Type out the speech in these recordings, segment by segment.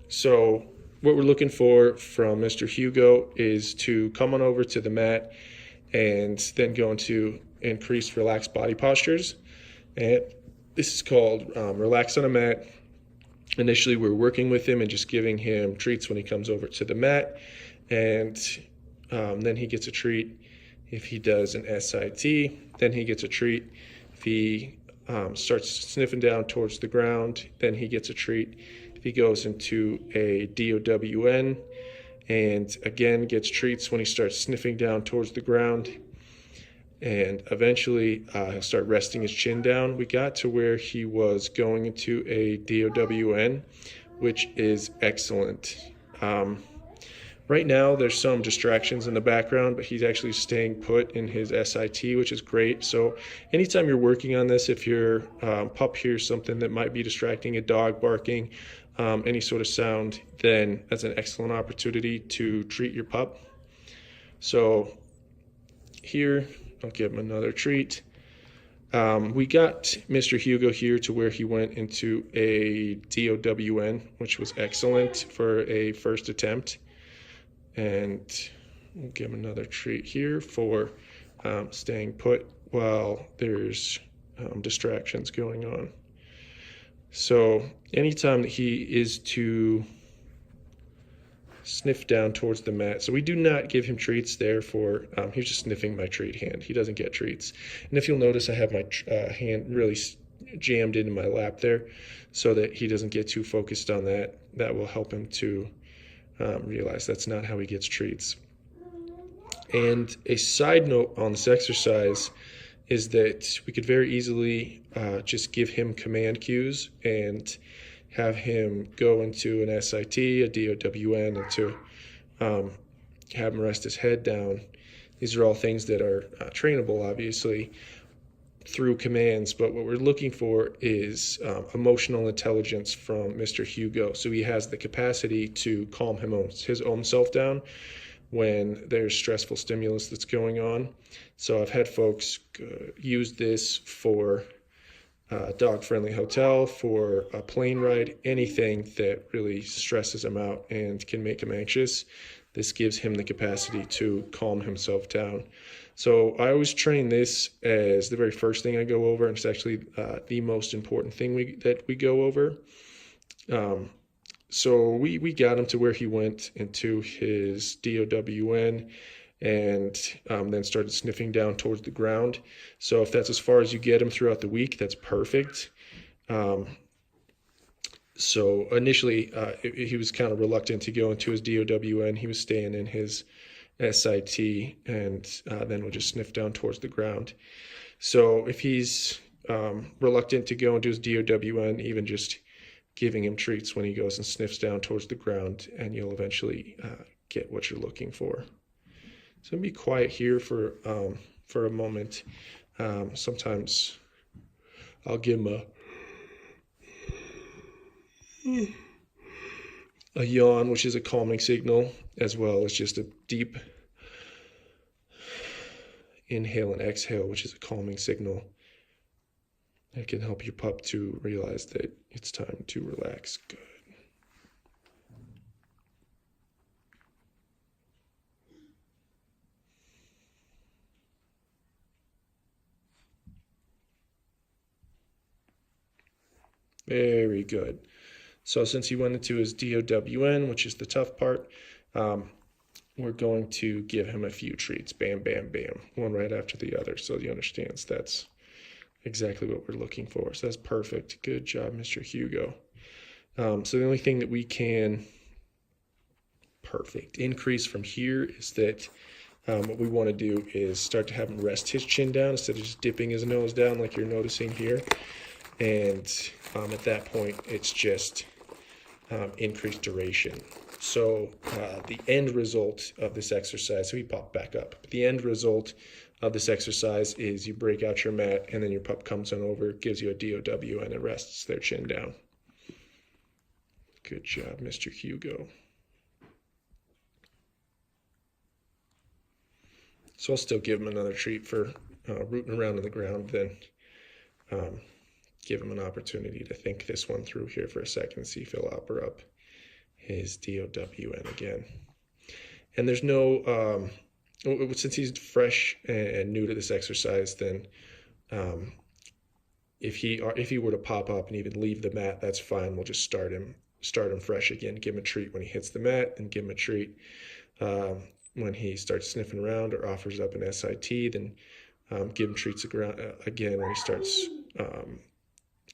So what we're looking for from Mr. Hugo is to come on over to the mat and then go into increased relaxed body postures. And this is called Relax on a Mat. Initially, we're working with him and just giving him treats when he comes over to the mat. And then he gets a treat if he does an SIT. Then he gets a treat if he starts sniffing down towards the ground. Then he gets a treat if he goes into a DOWN, and again gets treats when he starts sniffing down towards the ground. And eventually he'll start resting his chin down. We got to where he was going into a DOWN, which is excellent. Right now, there's some distractions in the background, but he's actually staying put in his SIT, which is great. So anytime you're working on this, if your pup hears something that might be distracting, a dog barking, any sort of sound, then that's an excellent opportunity to treat your pup. So here, I'll give him another treat. We got Mr. Hugo here to where he went into a DOWN, which was excellent for a first attempt. And we'll give him another treat here for staying put while there's distractions going on. So anytime that he is to sniff down towards the mat, so we do not give him treats there for, he's just sniffing my treat hand. He doesn't get treats. And if you'll notice, I have my hand really jammed into my lap there so that he doesn't get too focused on that. That will help him to realize that's not how he gets treats. And a side note on this exercise is that we could very easily just give him command cues and have him go into an SIT, a DOWN, and to have him rest his head down. These are all things that are trainable, obviously, through commands, but what we're looking for is emotional intelligence from Mr. Hugo. So he has the capacity to calm his own self down when there's stressful stimulus that's going on. So I've had folks use this for a dog-friendly hotel, for a plane ride, anything that really stresses him out and can make him anxious. This gives him the capacity to calm himself down. So I always train this as the very first thing I go over, and it's actually the most important thing that we go over. So we got him to where he went into his DOWN and then started sniffing down towards the ground. So if that's as far as you get him throughout the week, that's perfect. So initially, he was kind of reluctant to go into his DOWN. He was staying in his SIT, and then we'll just sniff down towards the ground. So if he's reluctant to go into his DOWN, even just giving him treats when he goes and sniffs down towards the ground, and you'll eventually get what you're looking for. So be quiet here for a moment. Sometimes I'll give him a yawn, which is a calming signal, as well as just a deep inhale and exhale, which is a calming signal. It can help your pup to realize that it's time to relax. Good. Very good. So since he went into his DOWN, which is the tough part, we're going to give him a few treats. Bam, bam, bam. One right after the other, so he understands that's exactly what we're looking for. So that's perfect. Good job, Mr. Hugo. So the only thing that we can increase from here is that what we want to do is start to have him rest his chin down instead of just dipping his nose down like you're noticing here. And at that point, it's just increased duration. So the end result of this exercise, so we pop back up. The end result of this exercise is you break out your mat, and then your pup comes on over, gives you a DOW, and it rests their chin down. Good job, Mr. Hugo. So I'll still give him another treat for rooting around on the ground, then give him an opportunity to think this one through here for a second and see if he'll upper up his DOWN again. And there's no, since he's fresh and new to this exercise, then if he were to pop up and even leave the mat, that's fine. We'll just start him fresh again. Give him a treat when he hits the mat, and give him a treat when he starts sniffing around or offers up an SIT. Then give him treats again when he starts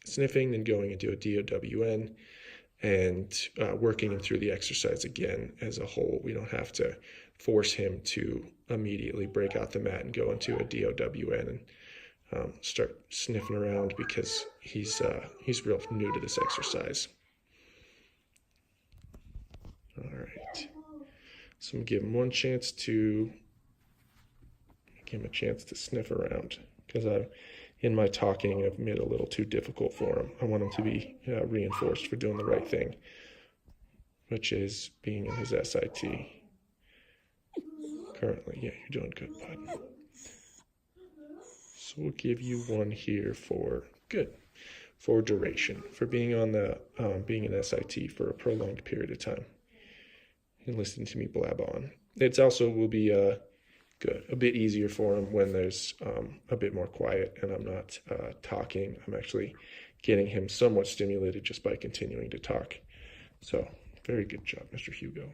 sniffing, then going into a DOWN, and working him through the exercise again as a whole. We don't have to force him to immediately break out the mat and go into a DOWN and start sniffing around, because he's real new to this exercise. All right, so I'm gonna give him a chance to sniff around, because in my talking, I've made it a little too difficult for him. I want him to be reinforced for doing the right thing, which is being in his SIT currently. Yeah, you're doing good, bud. So we'll give you one here for duration, for being on the being an SIT for a prolonged period of time and listening to me blab on. It's also will be good, a bit easier for him when there's a bit more quiet and I'm not talking. I'm actually getting him somewhat stimulated just by continuing to talk. So very good job, Mr. Hugo.